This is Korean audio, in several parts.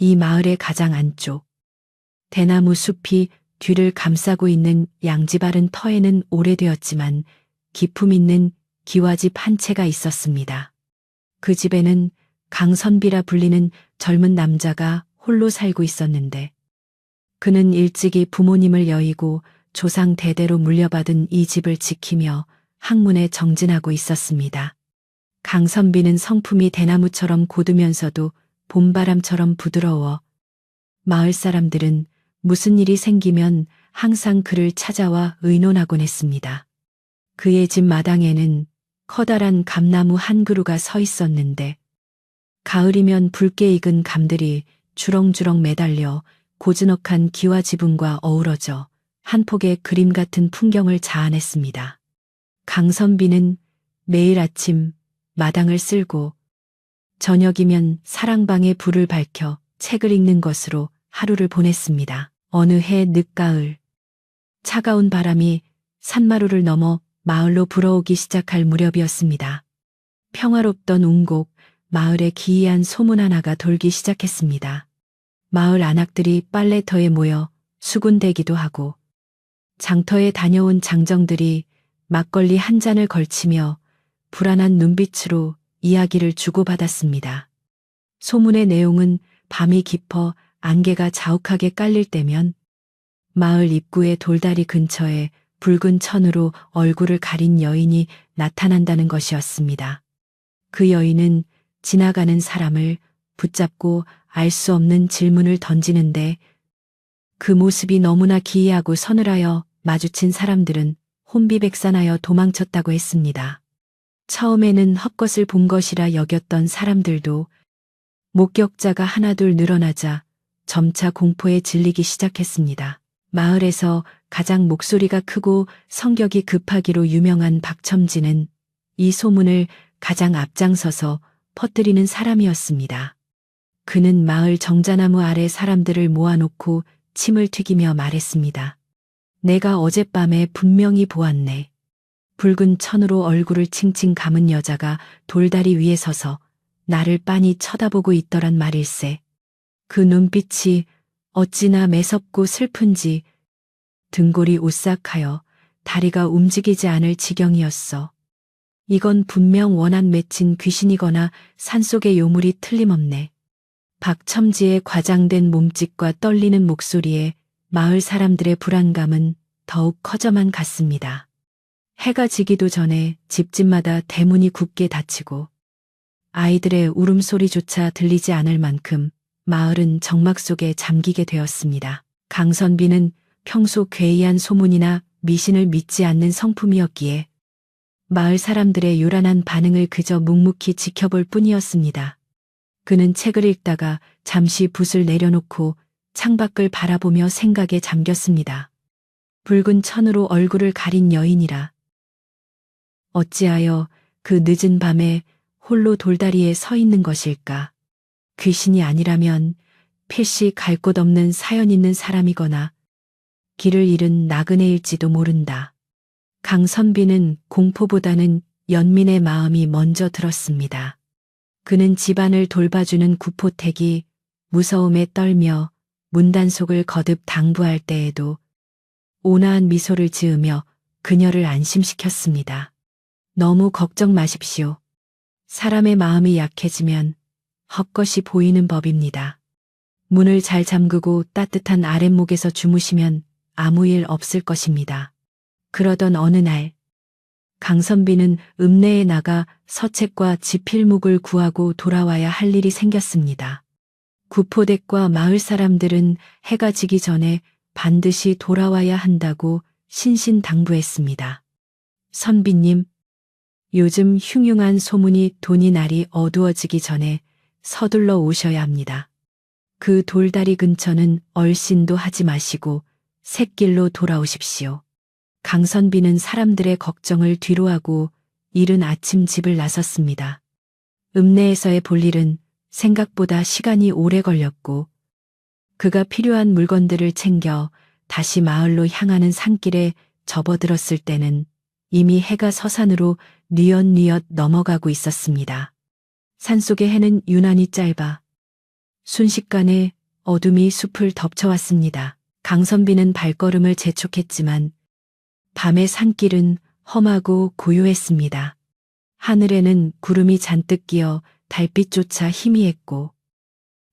이 마을의 가장 안쪽, 대나무 숲이 뒤를 감싸고 있는 양지바른 터에는 오래되었지만 기품 있는 기와집 한 채가 있었습니다. 그 집에는 강선비라 불리는 젊은 남자가 홀로 살고 있었는데 그는 일찍이 부모님을 여의고 조상 대대로 물려받은 이 집을 지키며 학문에 정진하고 있었습니다. 강선비는 성품이 대나무처럼 고두면서도 봄바람처럼 부드러워 마을 사람들은 무슨 일이 생기면 항상 그를 찾아와 의논하곤 했습니다. 그의 집 마당에는 커다란 감나무 한 그루가 서 있었는데 가을이면 붉게 익은 감들이 주렁주렁 매달려 고즈넉한 기와 지붕과 어우러져 한 폭의 그림 같은 풍경을 자아냈습니다. 강선비는 매일 아침 마당을 쓸고 저녁이면 사랑방에 불을 밝혀 책을 읽는 것으로 하루를 보냈습니다. 어느 해 늦가을, 차가운 바람이 산마루를 넘어 마을로 불어오기 시작할 무렵이었습니다. 평화롭던 운곡, 마을에 기이한 소문 하나가 돌기 시작했습니다. 마을 안악들이 빨래터에 모여 수군대기도 하고 장터에 다녀온 장정들이 막걸리 한 잔을 걸치며 불안한 눈빛으로 이야기를 주고받았습니다. 소문의 내용은 밤이 깊어 안개가 자욱하게 깔릴 때면 마을 입구의 돌다리 근처에 붉은 천으로 얼굴을 가린 여인이 나타난다는 것이었습니다. 그 여인은 지나가는 사람을 붙잡고 알 수 없는 질문을 던지는데 그 모습이 너무나 기이하고 서늘하여 마주친 사람들은 혼비백산하여 도망쳤다고 했습니다. 처음에는 헛것을 본 것이라 여겼던 사람들도 목격자가 하나둘 늘어나자 점차 공포에 질리기 시작했습니다. 마을에서 가장 목소리가 크고 성격이 급하기로 유명한 박첨지는 이 소문을 가장 앞장서서 퍼뜨리는 사람이었습니다. 그는 마을 정자나무 아래 사람들을 모아놓고 침을 튀기며 말했습니다. 내가 어젯밤에 분명히 보았네. 붉은 천으로 얼굴을 칭칭 감은 여자가 돌다리 위에 서서 나를 빤히 쳐다보고 있더란 말일세. 그 눈빛이 어찌나 매섭고 슬픈지 등골이 오싹하여 다리가 움직이지 않을 지경이었어. 이건 분명 원한 맺힌 귀신이거나 산속의 요물이 틀림없네. 박첨지의 과장된 몸짓과 떨리는 목소리에 마을 사람들의 불안감은 더욱 커져만 갔습니다. 해가 지기도 전에 집집마다 대문이 굳게 닫히고 아이들의 울음소리조차 들리지 않을 만큼 마을은 정막 속에 잠기게 되었습니다. 강선비는 평소 괴이한 소문이나 미신을 믿지 않는 성품이었기에 마을 사람들의 요란한 반응을 그저 묵묵히 지켜볼 뿐이었습니다. 그는 책을 읽다가 잠시 붓을 내려놓고 창밖을 바라보며 생각에 잠겼습니다. 붉은 천으로 얼굴을 가린 여인이라. 어찌하여 그 늦은 밤에 홀로 돌다리에 서 있는 것일까? 귀신이 아니라면 필시 갈 곳 없는 사연 있는 사람이거나 길을 잃은 나그네일지도 모른다. 강선비는 공포보다는 연민의 마음이 먼저 들었습니다. 그는 집안을 돌봐주는 구포택이 무서움에 떨며 문단속을 거듭 당부할 때에도 온화한 미소를 지으며 그녀를 안심시켰습니다. 너무 걱정 마십시오. 사람의 마음이 약해지면 헛것이 보이는 법입니다. 문을 잘 잠그고 따뜻한 아랫목에서 주무시면 아무 일 없을 것입니다. 그러던 어느 날 강선비는 읍내에 나가 서책과 지필묵을 구하고 돌아와야 할 일이 생겼습니다. 구포댁과 마을 사람들은 해가 지기 전에 반드시 돌아와야 한다고 신신당부했습니다. 선비님, 요즘 흉흉한 소문이 도니 날이 어두워지기 전에 서둘러 오셔야 합니다. 그 돌다리 근처는 얼씬도 하지 마시고 샛길로 돌아오십시오. 강선비는 사람들의 걱정을 뒤로하고 이른 아침 집을 나섰습니다. 읍내에서의 볼일은 생각보다 시간이 오래 걸렸고 그가 필요한 물건들을 챙겨 다시 마을로 향하는 산길에 접어들었을 때는 이미 해가 서산으로 뉘엿뉘엿 넘어가고 있었습니다. 산속의 해는 유난히 짧아 순식간에 어둠이 숲을 덮쳐왔습니다. 강선비는 발걸음을 재촉했지만 밤의 산길은 험하고 고요했습니다. 하늘에는 구름이 잔뜩 끼어 달빛조차 희미했고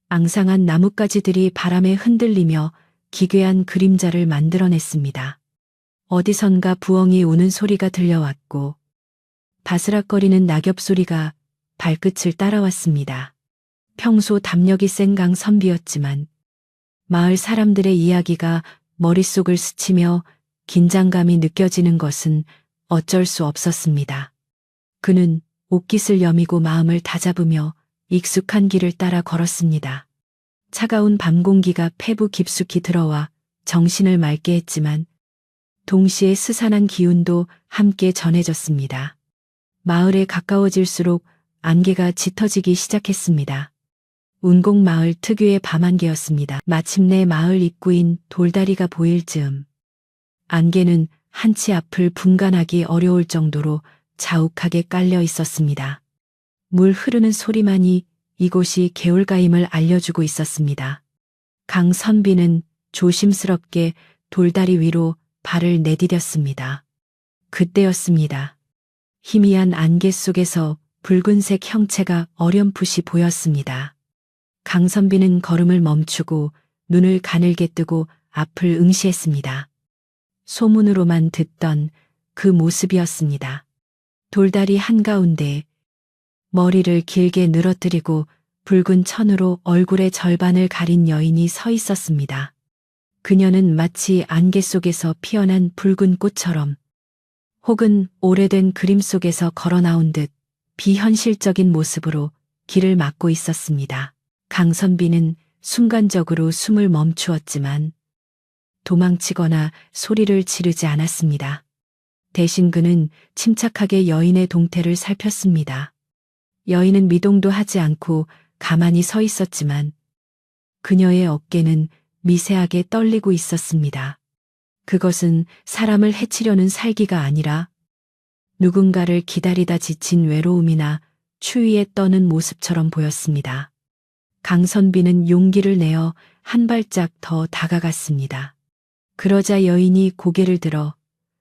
앙상한 나뭇가지들이 바람에 흔들리며 기괴한 그림자를 만들어냈습니다. 어디선가 부엉이 우는 소리가 들려왔고 바스락거리는 낙엽 소리가 발끝을 따라왔습니다. 평소 담력이 센 강선비였지만 마을 사람들의 이야기가 머릿속을 스치며 긴장감이 느껴지는 것은 어쩔 수 없었습니다. 그는 옷깃을 여미고 마음을 다잡으며 익숙한 길을 따라 걸었습니다. 차가운 밤 공기가 폐부 깊숙이 들어와 정신을 맑게 했지만 동시에 스산한 기운도 함께 전해졌습니다. 마을에 가까워질수록 안개가 짙어지기 시작했습니다. 운곡마을 특유의 밤안개였습니다. 마침내 마을 입구인 돌다리가 보일 즈음 안개는 한치 앞을 분간하기 어려울 정도로 자욱하게 깔려 있었습니다. 물 흐르는 소리만이 이곳이 개울가임을 알려주고 있었습니다. 강선비는 조심스럽게 돌다리 위로 발을 내디뎠습니다. 그때였습니다. 희미한 안개 속에서 붉은색 형체가 어렴풋이 보였습니다. 강선비는 걸음을 멈추고 눈을 가늘게 뜨고 앞을 응시했습니다. 소문으로만 듣던 그 모습이었습니다. 돌다리 한가운데 머리를 길게 늘어뜨리고 붉은 천으로 얼굴의 절반을 가린 여인이 서 있었습니다. 그녀는 마치 안개 속에서 피어난 붉은 꽃처럼 혹은 오래된 그림 속에서 걸어 나온 듯 비현실적인 모습으로 길을 막고 있었습니다. 강선비는 순간적으로 숨을 멈추었지만 도망치거나 소리를 지르지 않았습니다. 대신 그는 침착하게 여인의 동태를 살폈습니다. 여인은 미동도 하지 않고 가만히 서 있었지만 그녀의 어깨는 미세하게 떨리고 있었습니다. 그것은 사람을 해치려는 살기가 아니라 누군가를 기다리다 지친 외로움이나 추위에 떠는 모습처럼 보였습니다. 강선비는 용기를 내어 한 발짝 더 다가갔습니다. 그러자 여인이 고개를 들어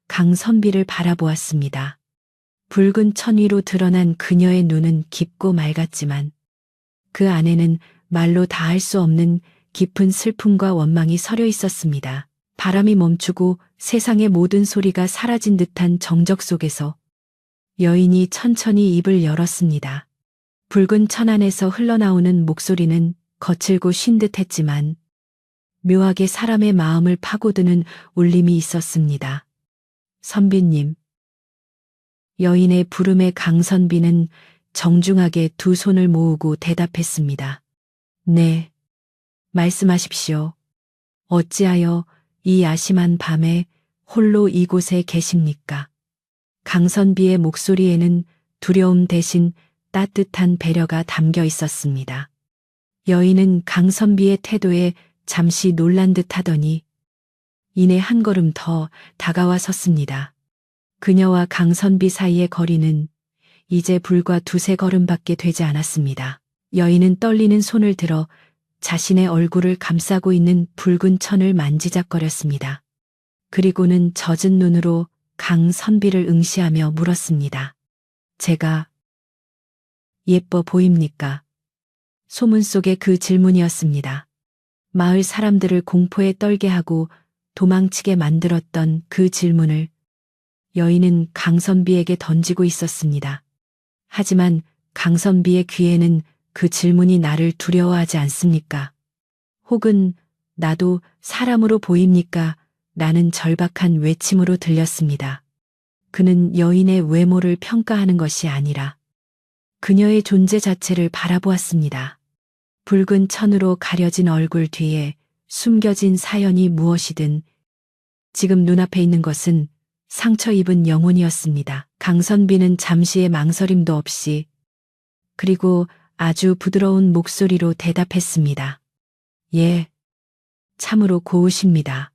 강선비를 바라보았습니다. 붉은 천 위로 드러난 그녀의 눈은 깊고 맑았지만 그 안에는 말로 다할 수 없는 깊은 슬픔과 원망이 서려 있었습니다. 바람이 멈추고 세상의 모든 소리가 사라진 듯한 정적 속에서 여인이 천천히 입을 열었습니다. 붉은 천 안에서 흘러나오는 목소리는 거칠고 쉰 듯했지만 묘하게 사람의 마음을 파고드는 울림이 있었습니다. 선비님. 여인의 부름에 강선비는 정중하게 두 손을 모으고 대답했습니다. 네. 말씀하십시오. 어찌하여 이 야심한 밤에 홀로 이곳에 계십니까? 강선비의 목소리에는 두려움 대신 따뜻한 배려가 담겨 있었습니다. 여인은 강선비의 태도에 잠시 놀란 듯 하더니 이내 한 걸음 더 다가와 섰습니다. 그녀와 강선비 사이의 거리는 이제 불과 두세 걸음밖에 되지 않았습니다. 여인은 떨리는 손을 들어 자신의 얼굴을 감싸고 있는 붉은 천을 만지작거렸습니다. 그리고는 젖은 눈으로 강선비를 응시하며 물었습니다. 제가 예뻐 보입니까? 소문 속의 그 질문이었습니다. 마을 사람들을 공포에 떨게 하고 도망치게 만들었던 그 질문을 여인은 강선비에게 던지고 있었습니다. 하지만 강선비의 귀에는 그 질문이 나를 두려워하지 않습니까? 혹은 나도 사람으로 보입니까? 라는 절박한 외침으로 들렸습니다. 그는 여인의 외모를 평가하는 것이 아니라 그녀의 존재 자체를 바라보았습니다. 붉은 천으로 가려진 얼굴 뒤에 숨겨진 사연이 무엇이든 지금 눈앞에 있는 것은 상처 입은 영혼이었습니다. 강선비는 잠시의 망설임도 없이 그리고 아주 부드러운 목소리로 대답했습니다. 예, 참으로 고우십니다.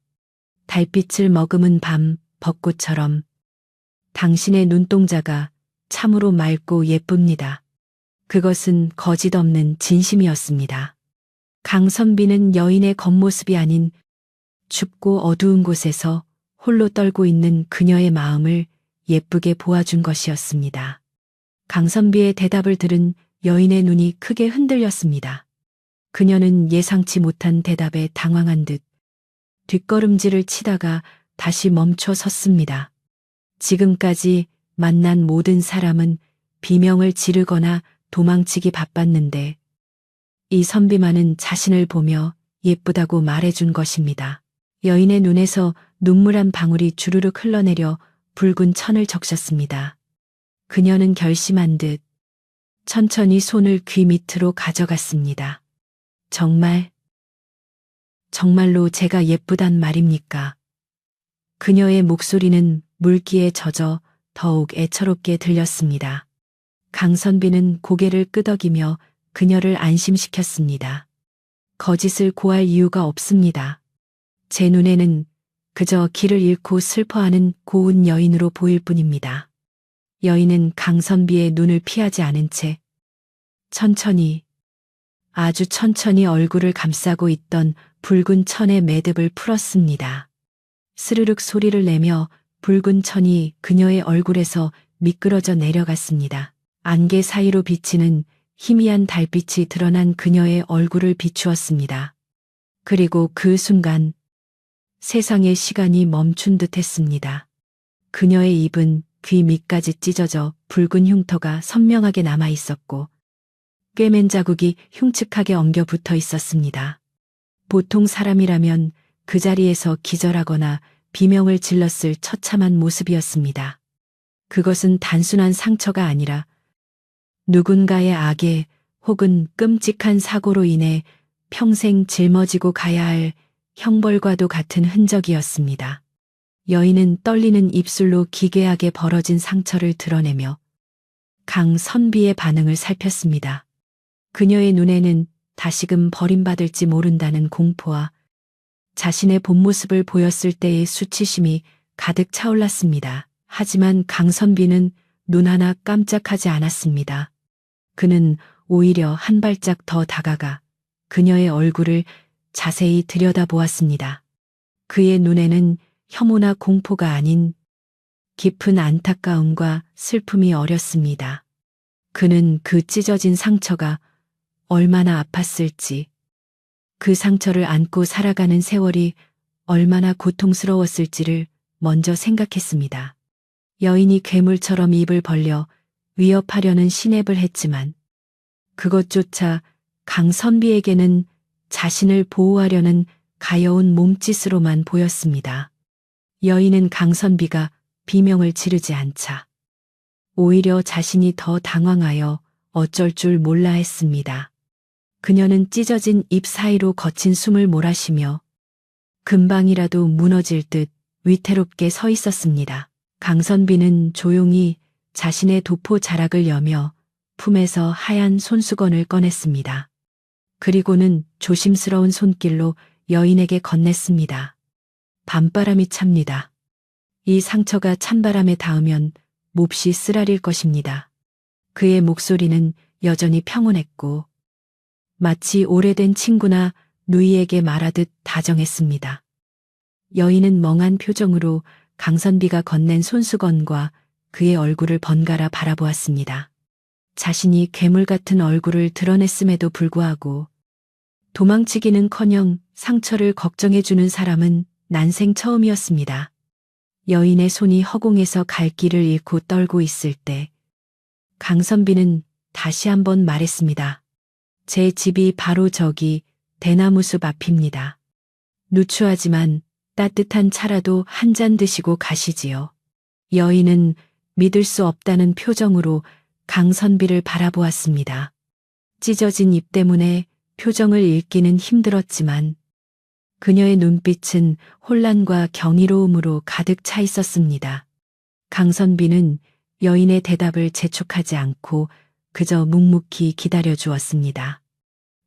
달빛을 머금은 밤 벚꽃처럼 당신의 눈동자가 참으로 맑고 예쁩니다. 그것은 거짓 없는 진심이었습니다. 강선비는 여인의 겉모습이 아닌 춥고 어두운 곳에서 홀로 떨고 있는 그녀의 마음을 예쁘게 보아준 것이었습니다. 강선비의 대답을 들은 여인의 눈이 크게 흔들렸습니다. 그녀는 예상치 못한 대답에 당황한 듯 뒷걸음질을 치다가 다시 멈춰 섰습니다. 지금까지 만난 모든 사람은 비명을 지르거나 도망치기 바빴는데 이 선비만은 자신을 보며 예쁘다고 말해준 것입니다. 여인의 눈에서 눈물 한 방울이 주르륵 흘러내려 붉은 천을 적셨습니다. 그녀는 결심한 듯 천천히 손을 귀 밑으로 가져갔습니다. 정말로 제가 예쁘단 말입니까? 그녀의 목소리는 물기에 젖어 더욱 애처롭게 들렸습니다. 강선비는 고개를 끄덕이며 그녀를 안심시켰습니다. 거짓을 고할 이유가 없습니다. 제 눈에는 그저 길을 잃고 슬퍼하는 고운 여인으로 보일 뿐입니다. 여인은 강선비의 눈을 피하지 않은 채 아주 천천히 얼굴을 감싸고 있던 붉은 천의 매듭을 풀었습니다. 스르륵 소리를 내며 붉은 천이 그녀의 얼굴에서 미끄러져 내려갔습니다. 안개 사이로 비치는 희미한 달빛이 드러난 그녀의 얼굴을 비추었습니다. 그리고 그 순간 세상의 시간이 멈춘 듯 했습니다. 그녀의 입은 귀 밑까지 찢어져 붉은 흉터가 선명하게 남아 있었고 꿰맨 자국이 흉측하게 엉겨 붙어 있었습니다. 보통 사람이라면 그 자리에서 기절하거나 비명을 질렀을 처참한 모습이었습니다. 그것은 단순한 상처가 아니라 누군가의 악에 혹은 끔찍한 사고로 인해 평생 짊어지고 가야 할 형벌과도 같은 흔적이었습니다. 여인은 떨리는 입술로 기괴하게 벌어진 상처를 드러내며 강선비의 반응을 살폈습니다. 그녀의 눈에는 다시금 버림받을지 모른다는 공포와 자신의 본 모습을 보였을 때의 수치심이 가득 차올랐습니다. 하지만 강선비는 눈 하나 깜짝하지 않았습니다. 그는 오히려 한 발짝 더 다가가 그녀의 얼굴을 자세히 들여다보았습니다. 그의 눈에는 혐오나 공포가 아닌 깊은 안타까움과 슬픔이 어렸습니다. 그는 그 찢어진 상처가 얼마나 아팠을지, 그 상처를 안고 살아가는 세월이 얼마나 고통스러웠을지를 먼저 생각했습니다. 여인이 괴물처럼 입을 벌려 위협하려는 시냅을 했지만 그것조차 강선비에게는 자신을 보호하려는 가여운 몸짓으로만 보였습니다. 여인은 강선비가 비명을 지르지 않자 오히려 자신이 더 당황하여 어쩔 줄 몰라 했습니다. 그녀는 찢어진 입 사이로 거친 숨을 몰아쉬며 금방이라도 무너질 듯 위태롭게 서 있었습니다. 강선비는 조용히 자신의 도포 자락을 여며 품에서 하얀 손수건을 꺼냈습니다. 그리고는 조심스러운 손길로 여인에게 건넸습니다. 밤바람이 찹니다. 이 상처가 찬바람에 닿으면 몹시 쓰라릴 것입니다. 그의 목소리는 여전히 평온했고 마치 오래된 친구나 누이에게 말하듯 다정했습니다. 여인은 멍한 표정으로 강선비가 건넨 손수건과 그의 얼굴을 번갈아 바라보았습니다. 자신이 괴물 같은 얼굴을 드러냈음에도 불구하고 도망치기는커녕 상처를 걱정해주는 사람은 난생 처음이었습니다. 여인의 손이 허공에서 갈 길을 잃고 떨고 있을 때 강선비는 다시 한번 말했습니다. 제 집이 바로 저기 대나무숲 앞입니다. 누추하지만 따뜻한 차라도 한 잔 드시고 가시지요. 여인은 믿을 수 없다는 표정으로 강선비를 바라보았습니다. 찢어진 입 때문에 표정을 읽기는 힘들었지만 그녀의 눈빛은 혼란과 경이로움으로 가득 차 있었습니다. 강선비는 여인의 대답을 재촉하지 않고 그저 묵묵히 기다려 주었습니다.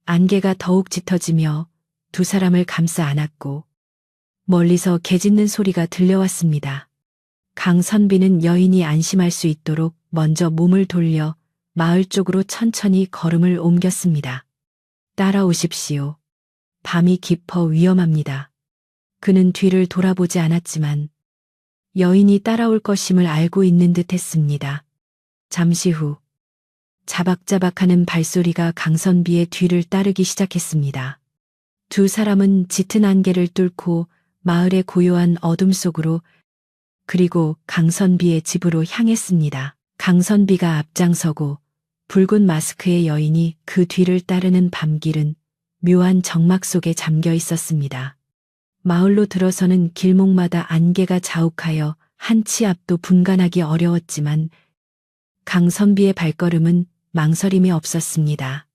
안개가 더욱 짙어지며 두 사람을 감싸 안았고 멀리서 개 짖는 소리가 들려왔습니다. 강선비는 여인이 안심할 수 있도록 먼저 몸을 돌려 마을 쪽으로 천천히 걸음을 옮겼습니다. 따라오십시오. 밤이 깊어 위험합니다. 그는 뒤를 돌아보지 않았지만 여인이 따라올 것임을 알고 있는 듯 했습니다. 잠시 후 자박자박하는 발소리가 강선비의 뒤를 따르기 시작했습니다. 두 사람은 짙은 안개를 뚫고 마을의 고요한 어둠 속으로 그리고 강선비의 집으로 향했습니다. 강선비가 앞장서고 붉은 마스크의 여인이 그 뒤를 따르는 밤길은 묘한 정막 속에 잠겨 있었습니다. 마을로 들어서는 길목마다 안개가 자욱하여 한 치 앞도 분간하기 어려웠지만 강선비의 발걸음은 망설임이 없었습니다.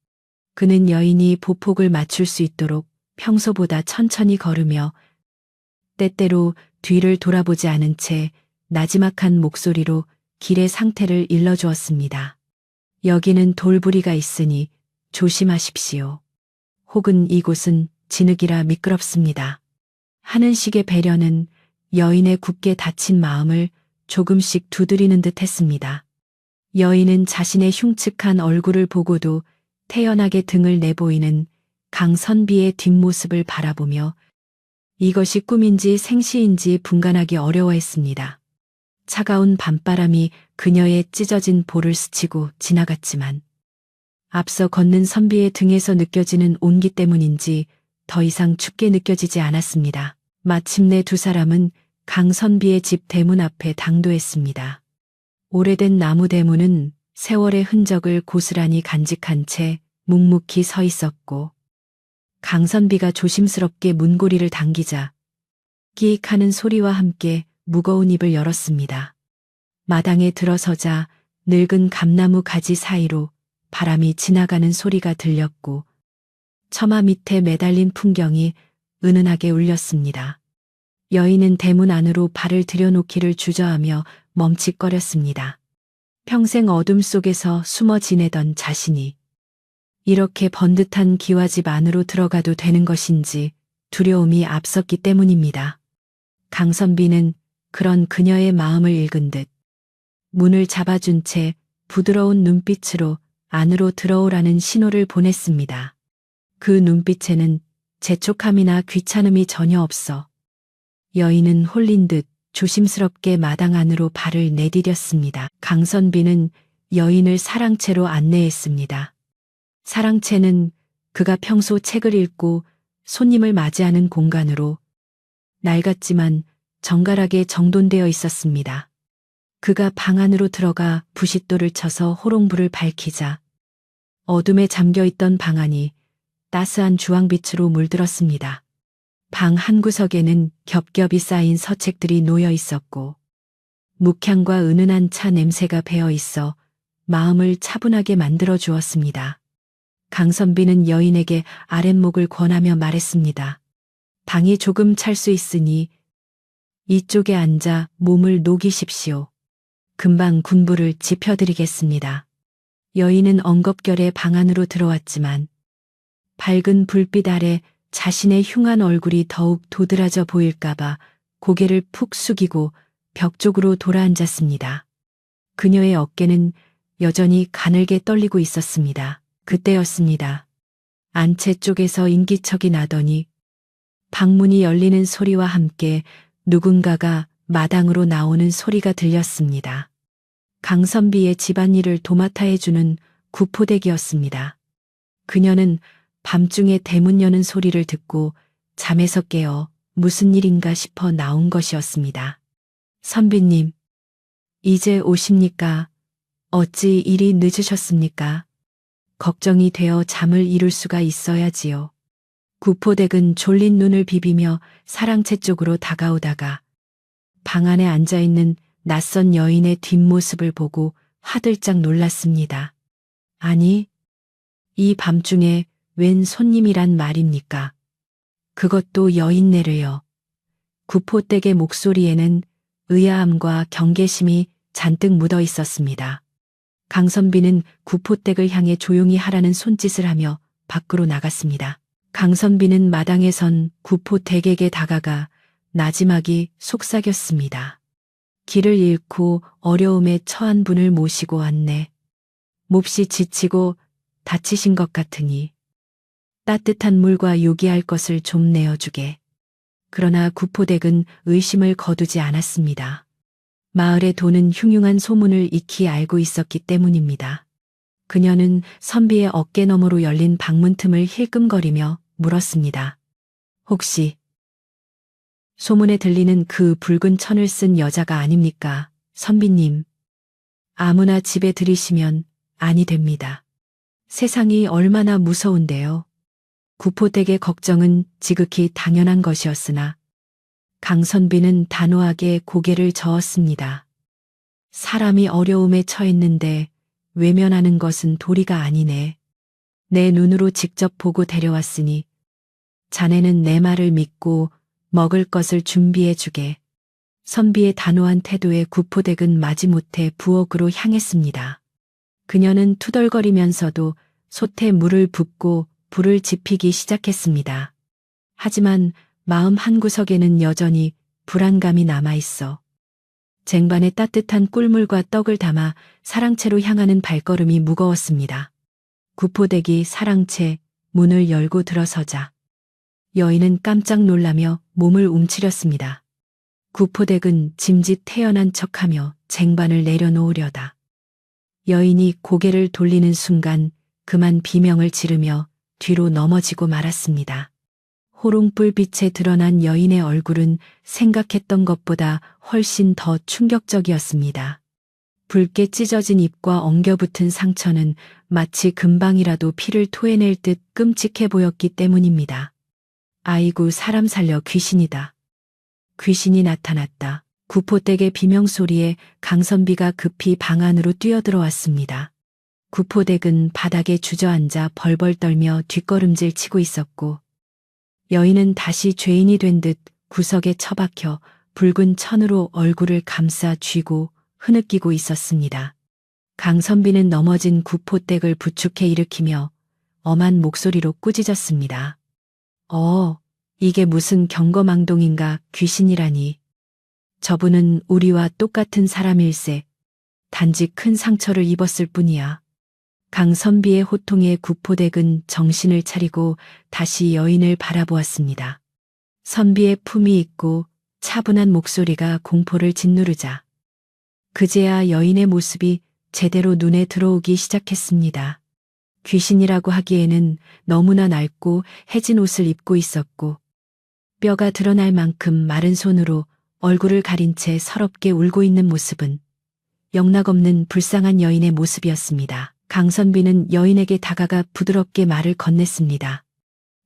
그는 여인이 보폭을 맞출 수 있도록 평소보다 천천히 걸으며 때때로 뒤를 돌아보지 않은 채 나지막한 목소리로 길의 상태를 일러주었습니다. 여기는 돌부리가 있으니 조심하십시오. 혹은 이곳은 진흙이라 미끄럽습니다. 하는 식의 배려는 여인의 굳게 닫힌 마음을 조금씩 두드리는 듯 했습니다. 여인은 자신의 흉측한 얼굴을 보고도 태연하게 등을 내보이는 강선비의 뒷모습을 바라보며 이것이 꿈인지 생시인지 분간하기 어려워했습니다. 차가운 밤바람이 그녀의 찢어진 볼을 스치고 지나갔지만 앞서 걷는 선비의 등에서 느껴지는 온기 때문인지 더 이상 춥게 느껴지지 않았습니다. 마침내 두 사람은 강선비의 집 대문 앞에 당도했습니다. 오래된 나무 대문은 세월의 흔적을 고스란히 간직한 채 묵묵히 서 있었고 강선비가 조심스럽게 문고리를 당기자 끼익 하는 소리와 함께 무거운 입을 열었습니다. 마당에 들어서자 늙은 감나무 가지 사이로 바람이 지나가는 소리가 들렸고 처마 밑에 매달린 풍경이 은은하게 울렸습니다. 여인은 대문 안으로 발을 들여놓기를 주저하며 멈칫거렸습니다. 평생 어둠 속에서 숨어 지내던 자신이 이렇게 번듯한 기와집 안으로 들어가도 되는 것인지 두려움이 앞섰기 때문입니다. 강선비는 그런 그녀의 마음을 읽은 듯 문을 잡아준 채 부드러운 눈빛으로 안으로 들어오라는 신호를 보냈습니다. 그 눈빛에는 재촉함이나 귀찮음이 전혀 없어 여인은 홀린 듯 조심스럽게 마당 안으로 발을 내디뎠습니다. 강선비는 여인을 사랑채로 안내했습니다. 사랑채는 그가 평소 책을 읽고 손님을 맞이하는 공간으로 낡았지만 정갈하게 정돈되어 있었습니다. 그가 방 안으로 들어가 부싯돌을 쳐서 호롱불을 밝히자 어둠에 잠겨있던 방 안이 따스한 주황빛으로 물들었습니다. 방 한구석에는 겹겹이 쌓인 서책들이 놓여 있었고 묵향과 은은한 차 냄새가 배어 있어 마음을 차분하게 만들어 주었습니다. 강선비는 여인에게 아랫목을 권하며 말했습니다. 방이 조금 찰 수 있으니 이쪽에 앉아 몸을 녹이십시오. 금방 군부를 지펴드리겠습니다. 여인은 엉겁결에 방 안으로 들어왔지만 밝은 불빛 아래 자신의 흉한 얼굴이 더욱 도드라져 보일까봐 고개를 푹 숙이고 벽 쪽으로 돌아앉았습니다. 그녀의 어깨는 여전히 가늘게 떨리고 있었습니다. 그때였습니다. 안채 쪽에서 인기척이 나더니 방문이 열리는 소리와 함께 누군가가 마당으로 나오는 소리가 들렸습니다. 강선비의 집안일을 도맡아 해주는 구포댁이었습니다. 그녀는 밤중에 대문 여는 소리를 듣고 잠에서 깨어 무슨 일인가 싶어 나온 것이었습니다. 선비님, 이제 오십니까? 어찌 이리 늦으셨습니까? 걱정이 되어 잠을 이룰 수가 있어야지요. 구포댁은 졸린 눈을 비비며 사랑채 쪽으로 다가오다가 방 안에 앉아있는 낯선 여인의 뒷모습을 보고 화들짝 놀랐습니다. 아니, 이 밤중에 웬 손님이란 말입니까? 그것도 여인네를요. 구포댁의 목소리에는 의아함과 경계심이 잔뜩 묻어 있었습니다. 강선비는 구포댁을 향해 조용히 하라는 손짓을 하며 밖으로 나갔습니다. 강선비는 마당에 선 구포댁에게 다가가 나지막이 속삭였습니다. 길을 잃고 어려움에 처한 분을 모시고 왔네. 몹시 지치고 다치신 것 같으니 따뜻한 물과 요기할 것을 좀 내어주게. 그러나 구포댁은 의심을 거두지 않았습니다. 마을에 도는 흉흉한 소문을 익히 알고 있었기 때문입니다. 그녀는 선비의 어깨 너머로 열린 방문 틈을 힐끔거리며 물었습니다. 혹시 소문에 들리는 그 붉은 천을 쓴 여자가 아닙니까, 선비님? 아무나 집에 들이시면 아니 됩니다. 세상이 얼마나 무서운데요. 구포댁의 걱정은 지극히 당연한 것이었으나 강선비는 단호하게 고개를 저었습니다. 사람이 어려움에 처했는데 외면하는 것은 도리가 아니네. 내 눈으로 직접 보고 데려왔으니 자네는 내 말을 믿고 먹을 것을 준비해 주게. 선비의 단호한 태도에 구포댁은 마지못해 부엌으로 향했습니다. 그녀는 투덜거리면서도 솥에 물을 붓고 불을 지피기 시작했습니다. 하지만 마음 한구석에는 여전히 불안감이 남아있어 쟁반에 따뜻한 꿀물과 떡을 담아 사랑채로 향하는 발걸음이 무거웠습니다. 구포댁이 사랑채 문을 열고 들어서자 여인은 깜짝 놀라며 몸을 움츠렸습니다. 구포댁은 짐짓 태연한 척하며 쟁반을 내려놓으려다 여인이 고개를 돌리는 순간 그만 비명을 지르며 뒤로 넘어지고 말았습니다. 호롱불빛에 드러난 여인의 얼굴은 생각했던 것보다 훨씬 더 충격적이었습니다. 붉게 찢어진 입과 엉겨붙은 상처는 마치 금방이라도 피를 토해낼 듯 끔찍해 보였기 때문입니다. 아이고, 사람 살려, 귀신이다. 귀신이 나타났다. 구포댁의 비명소리에 강선비가 급히 방 안으로 뛰어들어왔습니다. 구포댁은 바닥에 주저앉아 벌벌 떨며 뒷걸음질 치고 있었고 여인은 다시 죄인이 된 듯 구석에 처박혀 붉은 천으로 얼굴을 감싸 쥐고 흐느끼고 있었습니다. 강선비는 넘어진 구포댁을 부축해 일으키며 엄한 목소리로 꾸짖었습니다. 이게 무슨 경거망동인가, 귀신이라니. 저분은 우리와 똑같은 사람일세. 단지 큰 상처를 입었을 뿐이야. 강선비의 호통에 구포댁은 정신을 차리고 다시 여인을 바라보았습니다. 선비의 품이 있고 차분한 목소리가 공포를 짓누르자 그제야 여인의 모습이 제대로 눈에 들어오기 시작했습니다. 귀신이라고 하기에는 너무나 낡고 해진 옷을 입고 있었고 뼈가 드러날 만큼 마른 손으로 얼굴을 가린 채 서럽게 울고 있는 모습은 영락없는 불쌍한 여인의 모습이었습니다. 강선비는 여인에게 다가가 부드럽게 말을 건넸습니다.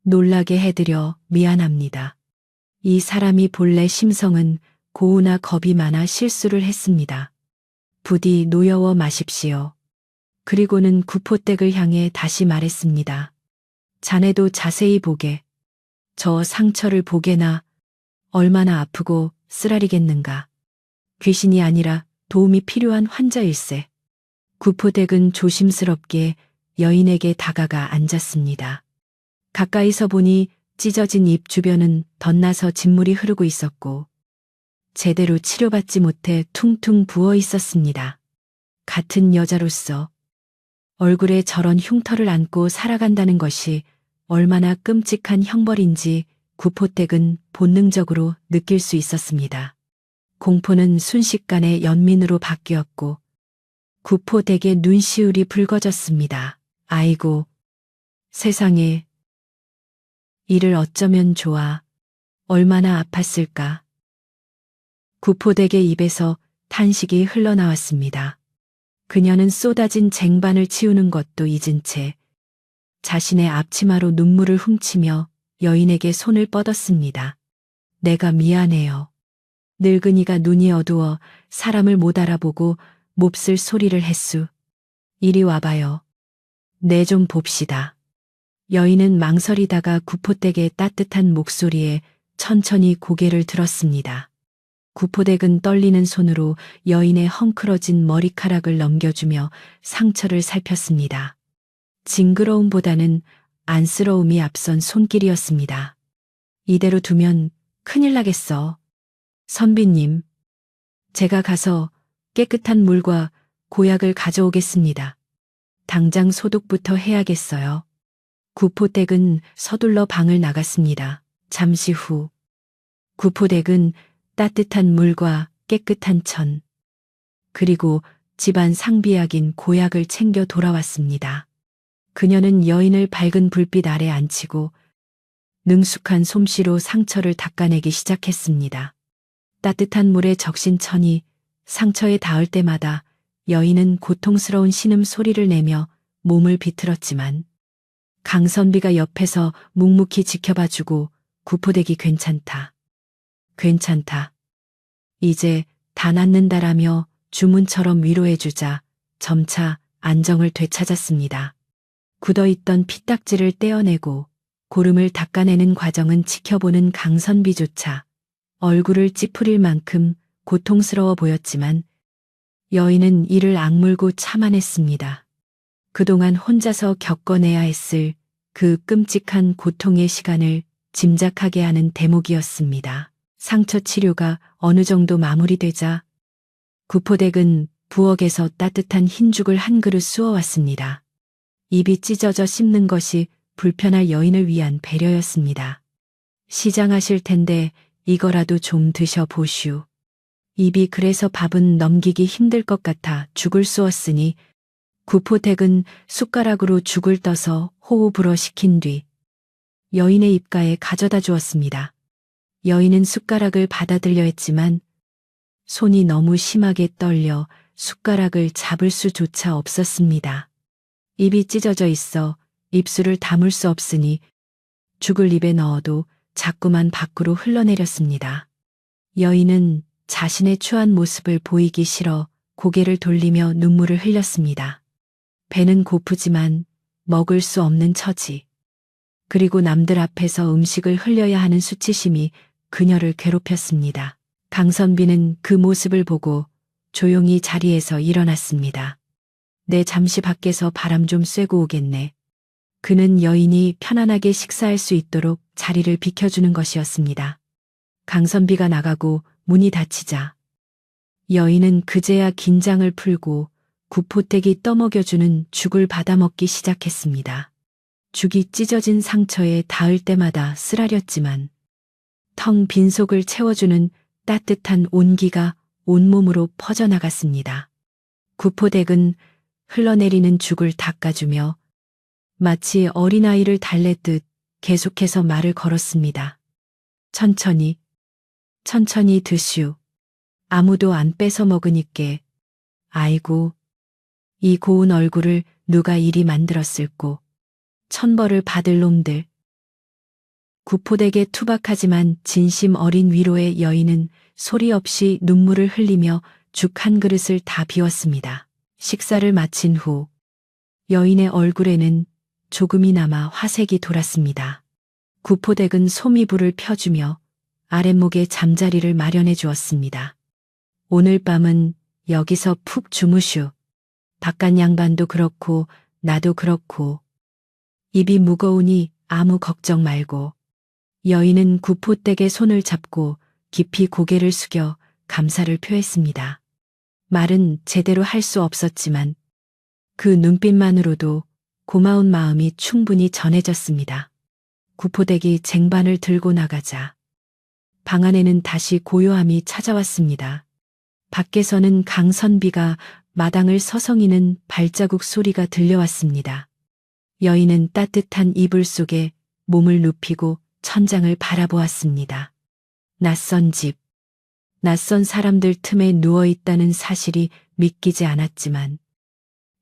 놀라게 해드려 미안합니다. 이 사람이 본래 심성은 고우나 겁이 많아 실수를 했습니다. 부디 노여워 마십시오. 그리고는 구포댁을 향해 다시 말했습니다. 자네도 자세히 보게. 저 상처를 보게나 얼마나 아프고 쓰라리겠는가. 귀신이 아니라 도움이 필요한 환자일세. 구포댁은 조심스럽게 여인에게 다가가 앉았습니다. 가까이서 보니 찢어진 입 주변은 덧나서 진물이 흐르고 있었고 제대로 치료받지 못해 퉁퉁 부어 있었습니다. 같은 여자로서 얼굴에 저런 흉터를 안고 살아간다는 것이 얼마나 끔찍한 형벌인지 구포댁은 본능적으로 느낄 수 있었습니다. 공포는 순식간에 연민으로 바뀌었고 구포댁의 눈시울이 붉어졌습니다. 아이고, 세상에. 이를 어쩌면 좋아. 얼마나 아팠을까. 구포댁의 입에서 탄식이 흘러나왔습니다. 그녀는 쏟아진 쟁반을 치우는 것도 잊은 채 자신의 앞치마로 눈물을 훔치며 여인에게 손을 뻗었습니다. 내가 미안해요. 늙은이가 눈이 어두워 사람을 못 알아보고 몹쓸 소리를 했수. 이리 와봐요. 내 좀 봅시다. 여인은 망설이다가 구포댁의 따뜻한 목소리에 천천히 고개를 들었습니다. 구포댁은 떨리는 손으로 여인의 헝클어진 머리카락을 넘겨주며 상처를 살폈습니다. 징그러움보다는 안쓰러움이 앞선 손길이었습니다. 이대로 두면 큰일 나겠어. 선비님, 제가 가서 깨끗한 물과 고약을 가져오겠습니다. 당장 소독부터 해야겠어요. 구포댁은 서둘러 방을 나갔습니다. 잠시 후 구포댁은 따뜻한 물과 깨끗한 천, 그리고 집안 상비약인 고약을 챙겨 돌아왔습니다. 그녀는 여인을 밝은 불빛 아래 앉히고 능숙한 솜씨로 상처를 닦아내기 시작했습니다. 따뜻한 물에 적신 천이 상처에 닿을 때마다 여인은 고통스러운 신음소리를 내며 몸을 비틀었지만 강선비가 옆에서 묵묵히 지켜봐주고 구포대기 괜찮다. 괜찮다. 이제 다 낫는다라며 주문처럼 위로해주자 점차 안정을 되찾았습니다. 굳어있던 피딱지를 떼어내고 고름을 닦아내는 과정은 지켜보는 강선비조차 얼굴을 찌푸릴 만큼 고통스러워 보였지만 여인은 이를 악물고 참아냈습니다. 그동안 혼자서 겪어내야 했을 그 끔찍한 고통의 시간을 짐작하게 하는 대목이었습니다. 상처 치료가 어느 정도 마무리되자 구포댁은 부엌에서 따뜻한 흰죽을 한 그릇 쑤어왔습니다. 입이 찢어져 씹는 것이 불편할 여인을 위한 배려였습니다. 시장하실 텐데 이거라도 좀 드셔보슈. 입이 그래서 밥은 넘기기 힘들 것 같아 죽을 쑤었으니 구포댁은 숟가락으로 죽을 떠서 호호 불어 식힌 뒤 여인의 입가에 가져다 주었습니다. 여인은 숟가락을 받아들려 했지만 손이 너무 심하게 떨려 숟가락을 잡을 수조차 없었습니다. 입이 찢어져 있어 입술을 다물 수 없으니 죽을 입에 넣어도 자꾸만 밖으로 흘러내렸습니다. 여인은 자신의 추한 모습을 보이기 싫어 고개를 돌리며 눈물을 흘렸습니다. 배는 고프지만 먹을 수 없는 처지. 그리고 남들 앞에서 음식을 흘려야 하는 수치심이 그녀를 괴롭혔습니다. 강선비는 그 모습을 보고 조용히 자리에서 일어났습니다. 내 잠시 밖에서 바람 좀 쐬고 오겠네. 그는 여인이 편안하게 식사할 수 있도록 자리를 비켜주는 것이었습니다. 강선비가 나가고 문이 닫히자 여인은 그제야 긴장을 풀고 구포댁이 떠먹여주는 죽을 받아먹기 시작했습니다. 죽이 찢어진 상처에 닿을 때마다 쓰라렸지만 텅 빈 속을 채워주는 따뜻한 온기가 온몸으로 퍼져나갔습니다. 구포댁은 흘러내리는 죽을 닦아주며 마치 어린아이를 달래듯 계속해서 말을 걸었습니다. 천천히, 천천히 드슈. 아무도 안 뺏어 먹으니께. 아이고, 이 고운 얼굴을 누가 이리 만들었을꼬. 천벌을 받을 놈들. 구포댁의 투박하지만 진심 어린 위로의 여인은 소리 없이 눈물을 흘리며 죽 한 그릇을 다 비웠습니다. 식사를 마친 후 여인의 얼굴에는 조금이나마 화색이 돌았습니다. 구포댁은 소미불을 펴주며 아랫목에 잠자리를 마련해 주었습니다. 오늘 밤은 여기서 푹 주무슈. 바깥 양반도 그렇고 나도 그렇고. 입이 무거우니 아무 걱정 말고. 여인은 구포댁의 손을 잡고 깊이 고개를 숙여 감사를 표했습니다. 말은 제대로 할 수 없었지만 그 눈빛만으로도 고마운 마음이 충분히 전해졌습니다. 구포댁이 쟁반을 들고 나가자 방 안에는 다시 고요함이 찾아왔습니다. 밖에서는 강선비가 마당을 서성이는 발자국 소리가 들려왔습니다. 여인은 따뜻한 이불 속에 몸을 눕히고 천장을 바라보았습니다. 낯선 집, 낯선 사람들 틈에 누워있다는 사실이 믿기지 않았지만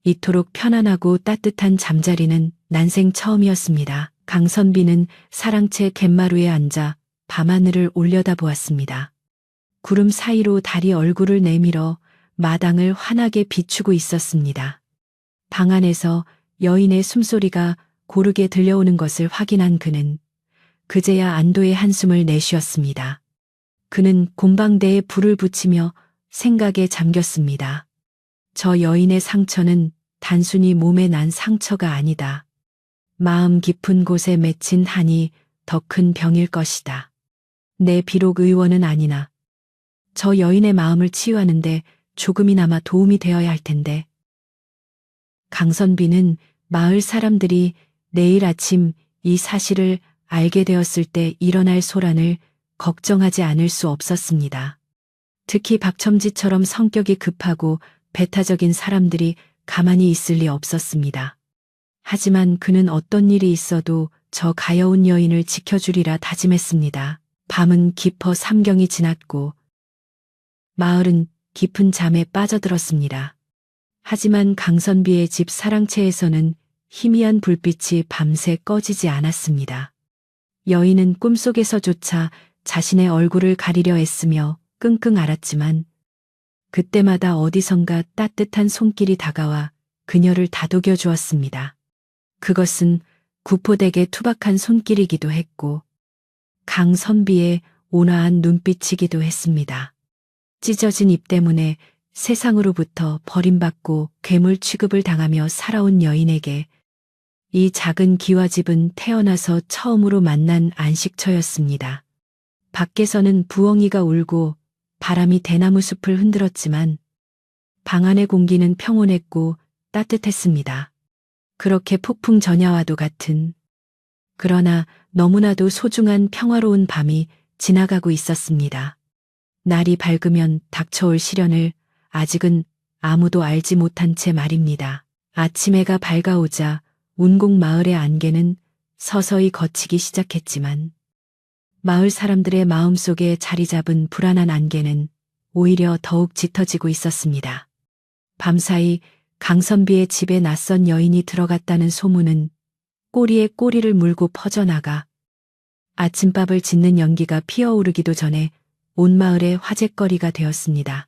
이토록 편안하고 따뜻한 잠자리는 난생 처음이었습니다. 강선비는 사랑채 갯마루에 앉아 밤하늘을 올려다보았습니다. 구름 사이로 달이 얼굴을 내밀어 마당을 환하게 비추고 있었습니다. 방 안에서 여인의 숨소리가 고르게 들려오는 것을 확인한 그는 그제야 안도의 한숨을 내쉬었습니다. 그는 곰방대에 불을 붙이며 생각에 잠겼습니다. 저 여인의 상처는 단순히 몸에 난 상처가 아니다. 마음 깊은 곳에 맺힌 한이 더 큰 병일 것이다. 내 비록 의원은 아니나 저 여인의 마음을 치유하는데 조금이나마 도움이 되어야 할 텐데. 강선비는 마을 사람들이 내일 아침 이 사실을 알게 되었을 때 일어날 소란을 걱정하지 않을 수 없었습니다. 특히 박첨지처럼 성격이 급하고 배타적인 사람들이 가만히 있을 리 없었습니다. 하지만 그는 어떤 일이 있어도 저 가여운 여인을 지켜주리라 다짐했습니다. 밤은 깊어 삼경이 지났고 마을은 깊은 잠에 빠져들었습니다. 하지만 강선비의 집 사랑채에서는 희미한 불빛이 밤새 꺼지지 않았습니다. 여인은 꿈속에서조차 자신의 얼굴을 가리려 애쓰며 끙끙 앓았지만 그때마다 어디선가 따뜻한 손길이 다가와 그녀를 다독여 주었습니다. 그것은 구포되게 투박한 손길이기도 했고 강선비의 온화한 눈빛이기도 했습니다. 찢어진 입 때문에 세상으로부터 버림받고 괴물 취급을 당하며 살아온 여인에게 이 작은 기와집은 태어나서 처음으로 만난 안식처였습니다. 밖에서는 부엉이가 울고 바람이 대나무 숲을 흔들었지만 방 안의 공기는 평온했고 따뜻했습니다. 그렇게 폭풍 전야와도 같은, 그러나 너무나도 소중한 평화로운 밤이 지나가고 있었습니다. 날이 밝으면 닥쳐올 시련을 아직은 아무도 알지 못한 채 말입니다. 아침 해가 밝아오자 운곡 마을의 안개는 서서히 걷히기 시작했지만 마을 사람들의 마음속에 자리 잡은 불안한 안개는 오히려 더욱 짙어지고 있었습니다. 밤사이 강선비의 집에 낯선 여인이 들어갔다는 소문은 꼬리에 꼬리를 물고 퍼져나가 아침밥을 짓는 연기가 피어오르기도 전에 온 마을의 화제거리가 되었습니다.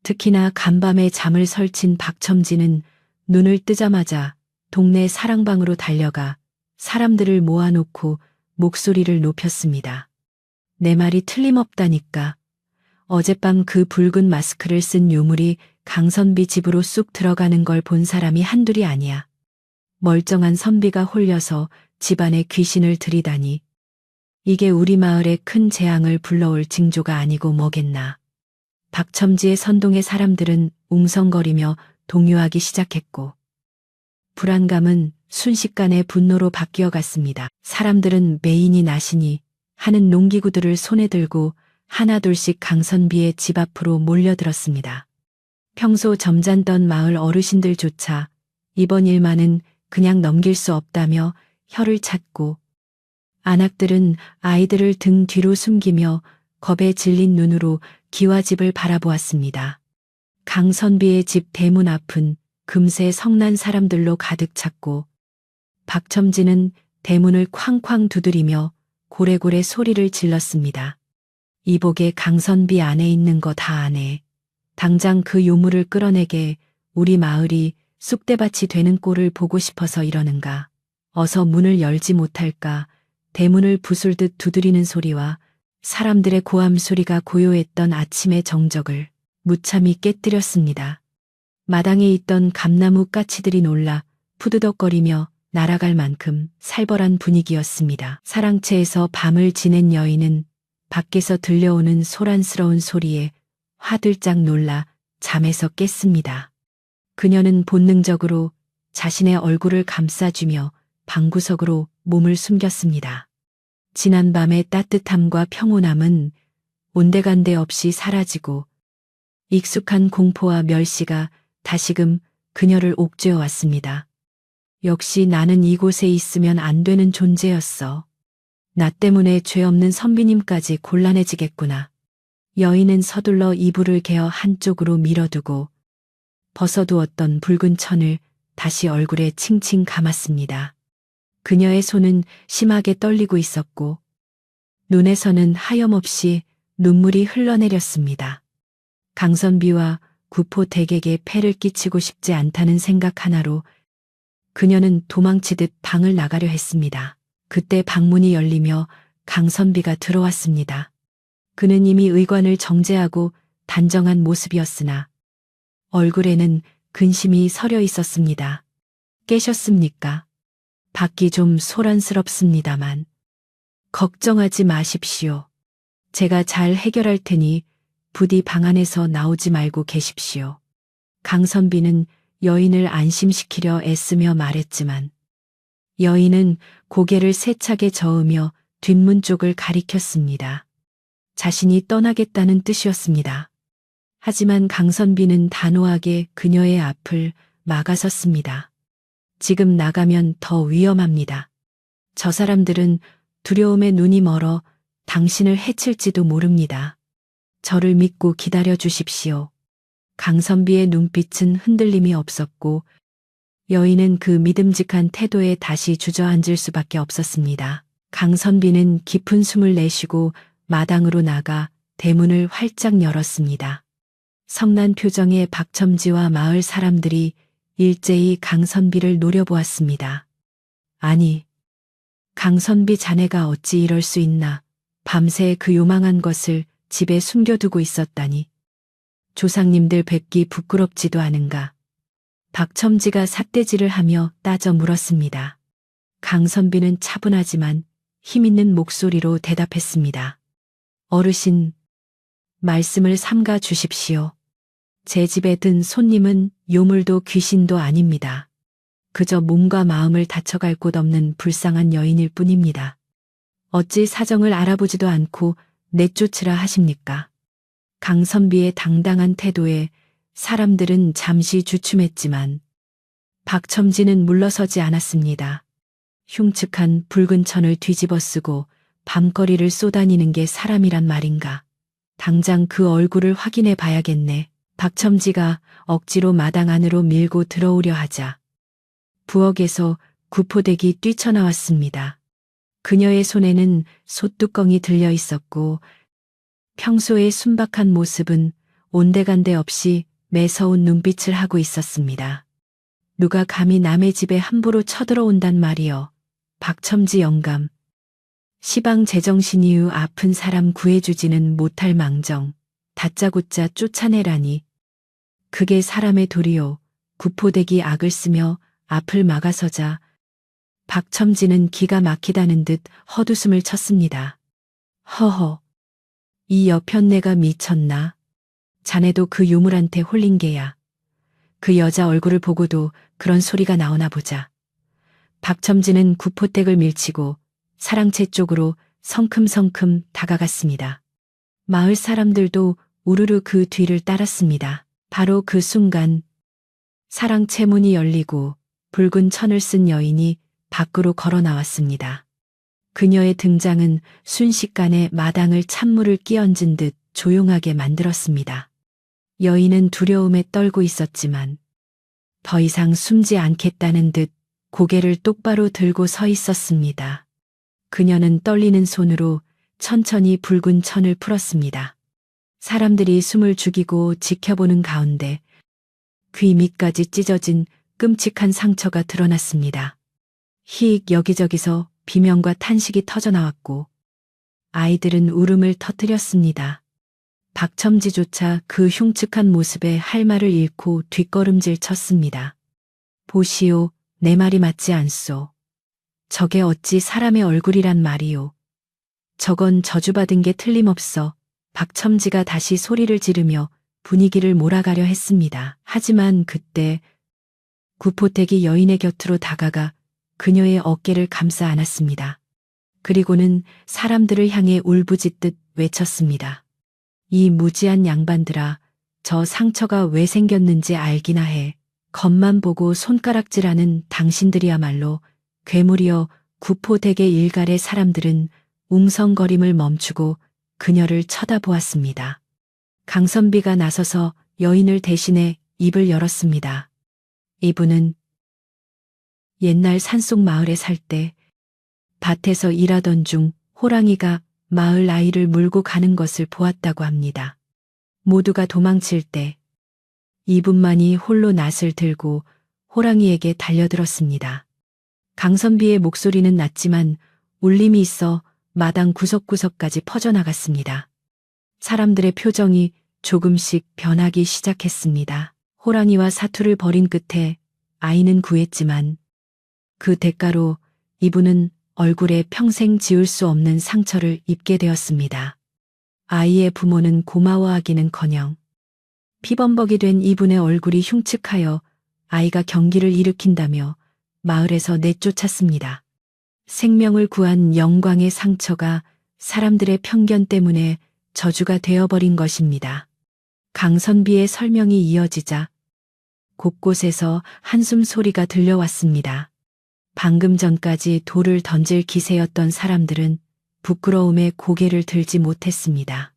특히나 간밤에 잠을 설친 박첨지는 눈을 뜨자마자 동네 사랑방으로 달려가 사람들을 모아놓고 목소리를 높였습니다. 내 말이 틀림없다니까. 어젯밤 그 붉은 마스크를 쓴 유물이 강선비 집으로 쑥 들어가는 걸 본 사람이 한둘이 아니야. 멀쩡한 선비가 홀려서 집안에 귀신을 들이다니. 이게 우리 마을에 큰 재앙을 불러올 징조가 아니고 뭐겠나. 박첨지의 선동의 사람들은 웅성거리며 동요하기 시작했고 불안감은 순식간에 분노로 바뀌어 갔습니다. 사람들은 매인이 나시니 하는 농기구들을 손에 들고 하나둘씩 강선비의 집 앞으로 몰려들었습니다. 평소 점잖던 마을 어르신들조차 이번 일만은 그냥 넘길 수 없다며 혀를 찼고 안악들은 아이들을 등 뒤로 숨기며 겁에 질린 눈으로 기와집을 바라보았습니다. 강선비의 집 대문 앞은 금세 성난 사람들로 가득 찼고 박첨지는 대문을 쾅쾅 두드리며 고래고래 소리를 질렀습니다. 이복에 강선비 안에 있는 거 다 아네. 당장 그 요물을 끌어내게. 우리 마을이 쑥대밭이 되는 꼴을 보고 싶어서 이러는가. 어서 문을 열지 못할까. 대문을 부술듯 두드리는 소리와 사람들의 고함 소리가 고요했던 아침의 정적을 무참히 깨뜨렸습니다. 마당에 있던 감나무 까치들이 놀라 푸드덕거리며 날아갈 만큼 살벌한 분위기였습니다. 사랑채에서 밤을 지낸 여인은 밖에서 들려오는 소란스러운 소리에 화들짝 놀라 잠에서 깼습니다. 그녀는 본능적으로 자신의 얼굴을 감싸주며 방구석으로 몸을 숨겼습니다. 지난밤의 따뜻함과 평온함은 온데간데 없이 사라지고 익숙한 공포와 멸시가 다시금 그녀를 옥죄어 왔습니다. 역시 나는 이곳에 있으면 안 되는 존재였어. 나 때문에 죄 없는 선비님까지 곤란해지겠구나. 여인은 서둘러 이불을 개어 한쪽으로 밀어두고 벗어두었던 붉은 천을 다시 얼굴에 칭칭 감았습니다. 그녀의 손은 심하게 떨리고 있었고 눈에서는 하염없이 눈물이 흘러내렸습니다. 강선비와 구포대객에 폐를 끼치고 싶지 않다는 생각 하나로 그녀는 도망치듯 방을 나가려 했습니다. 그때 방문이 열리며 강선비가 들어왔습니다. 그는 이미 의관을 정제하고 단정한 모습이었으나 얼굴에는 근심이 서려 있었습니다. 깨셨습니까? 밖이 좀 소란스럽습니다만 걱정하지 마십시오. 제가 잘 해결할 테니 부디 방 안에서 나오지 말고 계십시오. 강선비는 여인을 안심시키려 애쓰며 말했지만 여인은 고개를 세차게 저으며 뒷문 쪽을 가리켰습니다. 자신이 떠나겠다는 뜻이었습니다. 하지만 강선비는 단호하게 그녀의 앞을 막아섰습니다. 지금 나가면 더 위험합니다. 저 사람들은 두려움에 눈이 멀어 당신을 해칠지도 모릅니다. 저를 믿고 기다려 주십시오. 강선비의 눈빛은 흔들림이 없었고 여인은 그 믿음직한 태도에 다시 주저앉을 수밖에 없었습니다. 강선비는 깊은 숨을 내쉬고 마당으로 나가 대문을 활짝 열었습니다. 성난 표정의 박첨지와 마을 사람들이 일제히 강선비를 노려보았습니다. 아니, 강선비 자네가 어찌 이럴 수 있나. 밤새 그 요망한 것을 집에 숨겨두고 있었다니. 조상님들 뵙기 부끄럽지도 않은가. 박첨지가 삿대질을 하며 따져 물었습니다. 강선비는 차분하지만 힘있는 목소리로 대답했습니다. 어르신, 말씀을 삼가 주십시오. 제 집에 든 손님은 요물도 귀신도 아닙니다. 그저 몸과 마음을 다쳐갈 곳 없는 불쌍한 여인일 뿐입니다. 어찌 사정을 알아보지도 않고 내쫓으라 하십니까? 강선비의 당당한 태도에 사람들은 잠시 주춤했지만 박첨지는 물러서지 않았습니다. 흉측한 붉은 천을 뒤집어 쓰고 밤거리를 쏘다니는 게 사람이란 말인가. 당장 그 얼굴을 확인해 봐야겠네. 박첨지가 억지로 마당 안으로 밀고 들어오려 하자 부엌에서 구포대기 뛰쳐나왔습니다. 그녀의 손에는 솥뚜껑이 들려 있었고 평소의 순박한 모습은 온데간데 없이 매서운 눈빛을 하고 있었습니다. 누가 감히 남의 집에 함부로 쳐들어온단 말이여. 박첨지 영감. 시방 제정신 이후 아픈 사람 구해주지는 못할 망정. 다짜고짜 쫓아내라니. 그게 사람의 도리요. 구포대기 악을 쓰며 앞을 막아서자 박첨지는 기가 막히다는 듯 헛웃음을 쳤습니다. 허허. 이 여편네가 미쳤나? 자네도 그 유물한테 홀린 게야. 그 여자 얼굴을 보고도 그런 소리가 나오나 보자. 박첨지는 구포댁을 밀치고 사랑채 쪽으로 성큼성큼 다가갔습니다. 마을 사람들도 우르르 그 뒤를 따랐습니다. 바로 그 순간 사랑채 문이 열리고 붉은 천을 쓴 여인이 밖으로 걸어 나왔습니다. 그녀의 등장은 순식간에 마당을 찬물을 끼얹은 듯 조용하게 만들었습니다. 여인은 두려움에 떨고 있었지만 더 이상 숨지 않겠다는 듯 고개를 똑바로 들고 서 있었습니다. 그녀는 떨리는 손으로 천천히 붉은 천을 풀었습니다. 사람들이 숨을 죽이고 지켜보는 가운데 귀 밑까지 찢어진 끔찍한 상처가 드러났습니다. 희익 여기저기서 비명과 탄식이 터져나왔고 아이들은 울음을 터뜨렸습니다. 박첨지조차 그 흉측한 모습에 할 말을 잃고 뒷걸음질 쳤습니다. 보시오, 내 말이 맞지 않소. 저게 어찌 사람의 얼굴이란 말이오. 저건 저주받은 게 틀림없어. 박첨지가 다시 소리를 지르며 분위기를 몰아가려 했습니다. 하지만 그때 구포택이 여인의 곁으로 다가가 그녀의 어깨를 감싸 안았습니다. 그리고는 사람들을 향해 울부짖듯 외쳤습니다. 이 무지한 양반들아, 저 상처가 왜 생겼는지 알기나 해. 겉만 보고 손가락질하는 당신들이야말로 괴물이여. 구포댁의 일갈의 사람들은 웅성거림을 멈추고 그녀를 쳐다보았습니다. 강선비가 나서서 여인을 대신해 입을 열었습니다. 이분은 옛날 산속 마을에 살 때 밭에서 일하던 중 호랑이가 마을 아이를 물고 가는 것을 보았다고 합니다. 모두가 도망칠 때 이분만이 홀로 낫을 들고 호랑이에게 달려들었습니다. 강선비의 목소리는 낮지만 울림이 있어 마당 구석구석까지 퍼져나갔습니다. 사람들의 표정이 조금씩 변하기 시작했습니다. 호랑이와 사투를 벌인 끝에 아이는 구했지만 그 대가로 이분은 얼굴에 평생 지울 수 없는 상처를 입게 되었습니다. 아이의 부모는 고마워하기는커녕 피범벅이 된 이분의 얼굴이 흉측하여 아이가 경기를 일으킨다며 마을에서 내쫓았습니다. 생명을 구한 영광의 상처가 사람들의 편견 때문에 저주가 되어버린 것입니다. 강선비의 설명이 이어지자 곳곳에서 한숨 소리가 들려왔습니다. 방금 전까지 돌을 던질 기세였던 사람들은 부끄러움에 고개를 들지 못했습니다.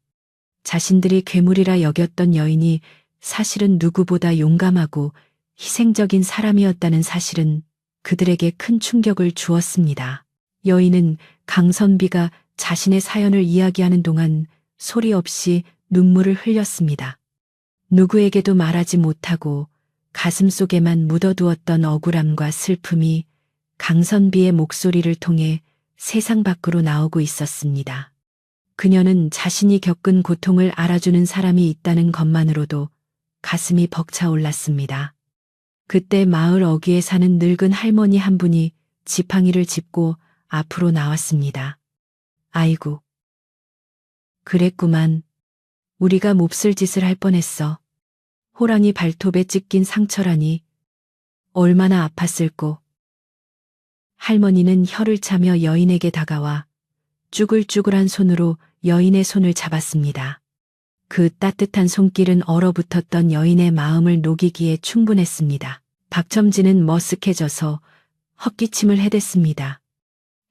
자신들이 괴물이라 여겼던 여인이 사실은 누구보다 용감하고 희생적인 사람이었다는 사실은 그들에게 큰 충격을 주었습니다. 여인은 강선비가 자신의 사연을 이야기하는 동안 소리 없이 눈물을 흘렸습니다. 누구에게도 말하지 못하고 가슴속에만 묻어두었던 억울함과 슬픔이 강선비의 목소리를 통해 세상 밖으로 나오고 있었습니다. 그녀는 자신이 겪은 고통을 알아주는 사람이 있다는 것만으로도 가슴이 벅차올랐습니다. 그때 마을 어귀에 사는 늙은 할머니 한 분이 지팡이를 짚고 앞으로 나왔습니다. 아이고, 그랬구만. 우리가 몹쓸 짓을 할 뻔했어. 호랑이 발톱에 찢긴 상처라니 얼마나 아팠을꼬. 할머니는 혀를 차며 여인에게 다가와 쭈글쭈글한 손으로 여인의 손을 잡았습니다. 그 따뜻한 손길은 얼어붙었던 여인의 마음을 녹이기에 충분했습니다. 박첨지는 머쓱해져서 헛기침을 해댔습니다.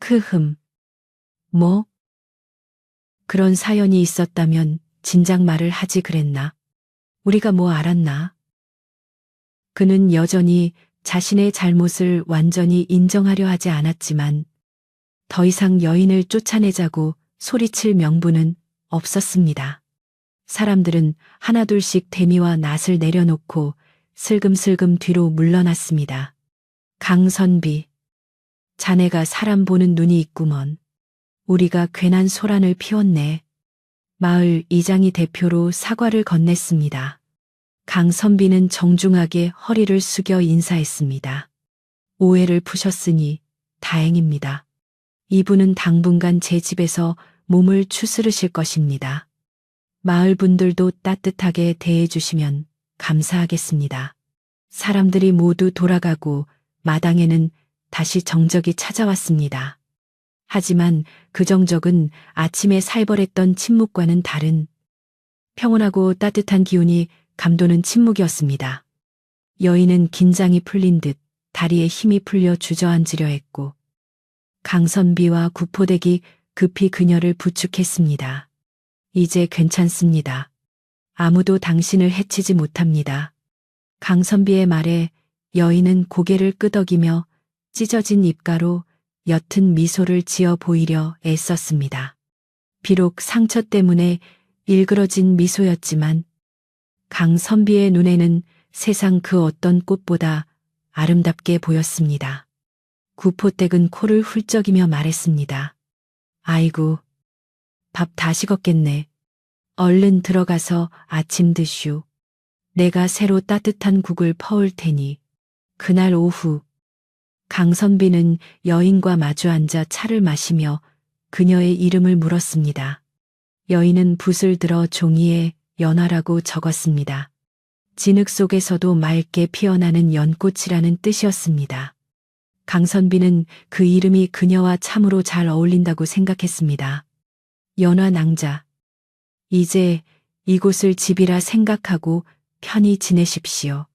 크흠. 뭐? 그런 사연이 있었다면 진작 말을 하지 그랬나? 우리가 뭐 알았나? 그는 여전히 자신의 잘못을 완전히 인정하려 하지 않았지만 더 이상 여인을 쫓아내자고 소리칠 명분은 없었습니다. 사람들은 하나둘씩 대미와 낫을 내려놓고 슬금슬금 뒤로 물러났습니다. 강선비, 자네가 사람 보는 눈이 있구먼. 우리가 괜한 소란을 피웠네. 마을 이장이 대표로 사과를 건넸습니다. 강선비는 정중하게 허리를 숙여 인사했습니다. 오해를 푸셨으니 다행입니다. 이분은 당분간 제 집에서 몸을 추스르실 것입니다. 마을 분들도 따뜻하게 대해주시면 감사하겠습니다. 사람들이 모두 돌아가고 마당에는 다시 정적이 찾아왔습니다. 하지만 그 정적은 아침에 살벌했던 침묵과는 다른 평온하고 따뜻한 기운이 감도는 침묵이었습니다. 여인은 긴장이 풀린 듯 다리에 힘이 풀려 주저앉으려 했고 강선비와 구포대기 급히 그녀를 부축했습니다. 이제 괜찮습니다. 아무도 당신을 해치지 못합니다. 강선비의 말에 여인은 고개를 끄덕이며 찢어진 입가로 옅은 미소를 지어 보이려 애썼습니다. 비록 상처 때문에 일그러진 미소였지만 강선비의 눈에는 세상 그 어떤 꽃보다 아름답게 보였습니다. 구포댁은 코를 훌쩍이며 말했습니다. 아이고, 밥 다 식었겠네. 얼른 들어가서 아침 드슈. 내가 새로 따뜻한 국을 퍼올 테니. 그날 오후 강선비는 여인과 마주 앉아 차를 마시며 그녀의 이름을 물었습니다. 여인은 붓을 들어 종이에 연화라고 적었습니다. 진흙 속에서도 맑게 피어나는 연꽃이라는 뜻이었습니다. 강선비는 그 이름이 그녀와 참으로 잘 어울린다고 생각했습니다. 연화 낭자. 이제 이곳을 집이라 생각하고 편히 지내십시오.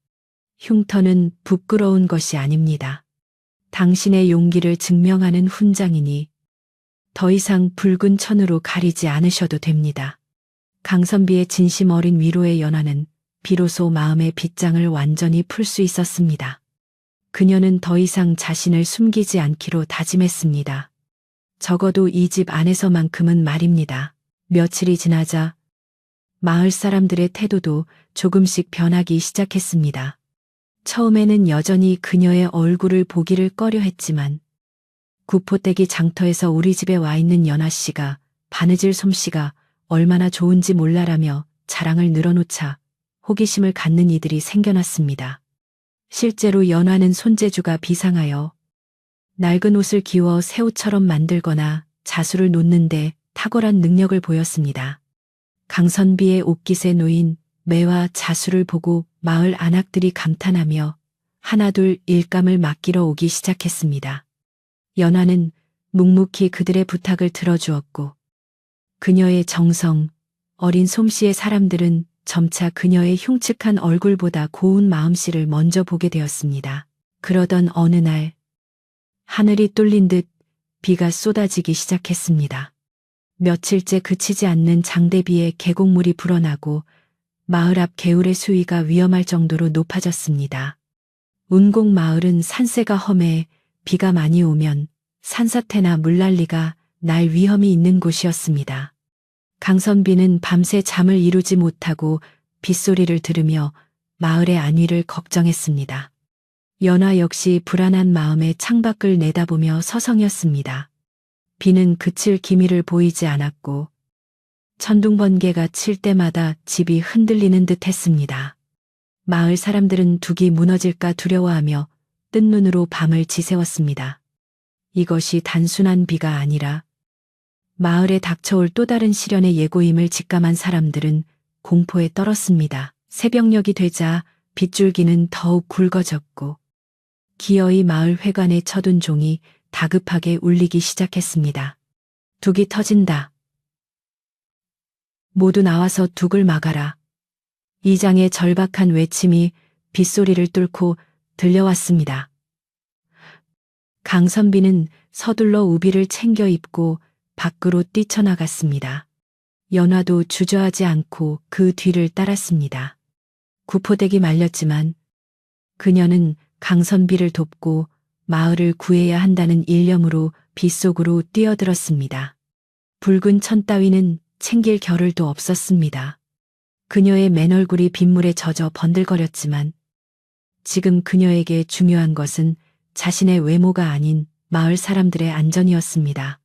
흉터는 부끄러운 것이 아닙니다. 당신의 용기를 증명하는 훈장이니 더 이상 붉은 천으로 가리지 않으셔도 됩니다. 강선비의 진심 어린 위로의 연화는 비로소 마음의 빗장을 완전히 풀 수 있었습니다. 그녀는 더 이상 자신을 숨기지 않기로 다짐했습니다. 적어도 이 집 안에서만큼은 말입니다. 며칠이 지나자 마을 사람들의 태도도 조금씩 변하기 시작했습니다. 처음에는 여전히 그녀의 얼굴을 보기를 꺼려했지만 구포댁이 장터에서 우리 집에 와 있는 연아 씨가 바느질 솜씨가 얼마나 좋은지 몰라라며 자랑을 늘어놓자 호기심을 갖는 이들이 생겨났습니다. 실제로 연화는 손재주가 비상하여 낡은 옷을 기워 새 옷처럼 만들거나 자수를 놓는데 탁월한 능력을 보였습니다. 강선비의 옷깃에 놓인 매와 자수를 보고 마을 안악들이 감탄하며 하나둘 일감을 맡기러 오기 시작했습니다. 연화는 묵묵히 그들의 부탁을 들어주었고 그녀의 정성, 어린 솜씨의 사람들은 점차 그녀의 흉측한 얼굴보다 고운 마음씨를 먼저 보게 되었습니다. 그러던 어느 날 하늘이 뚫린 듯 비가 쏟아지기 시작했습니다. 며칠째 그치지 않는 장대비에 계곡물이 불어나고 마을 앞 개울의 수위가 위험할 정도로 높아졌습니다. 운곡 마을은 산세가 험해 비가 많이 오면 산사태나 물난리가 날 위험이 있는 곳이었습니다. 강선비는 밤새 잠을 이루지 못하고 빗소리를 들으며 마을의 안위를 걱정했습니다. 연화 역시 불안한 마음에 창밖을 내다보며 서성였습니다. 비는 그칠 기미를 보이지 않았고 천둥번개가 칠 때마다 집이 흔들리는 듯 했습니다. 마을 사람들은 둑이 무너질까 두려워하며 뜬 눈으로 밤을 지새웠습니다. 이것이 단순한 비가 아니라 마을에 닥쳐올 또 다른 시련의 예고임을 직감한 사람들은 공포에 떨었습니다. 새벽녘이 되자 빗줄기는 더욱 굵어졌고 기어이 마을 회관에 쳐둔 종이 다급하게 울리기 시작했습니다. 둑이 터진다. 모두 나와서 둑을 막아라. 이장의 절박한 외침이 빗소리를 뚫고 들려왔습니다. 강선비는 서둘러 우비를 챙겨 입고 밖으로 뛰쳐나갔습니다. 연화도 주저하지 않고 그 뒤를 따랐습니다. 구포대기 말렸지만 그녀는 강선비를 돕고 마을을 구해야 한다는 일념으로 빗속으로 뛰어들었습니다. 붉은 천 따위는 챙길 겨를도 없었습니다. 그녀의 맨얼굴이 빗물에 젖어 번들거렸지만 지금 그녀에게 중요한 것은 자신의 외모가 아닌 마을 사람들의 안전이었습니다.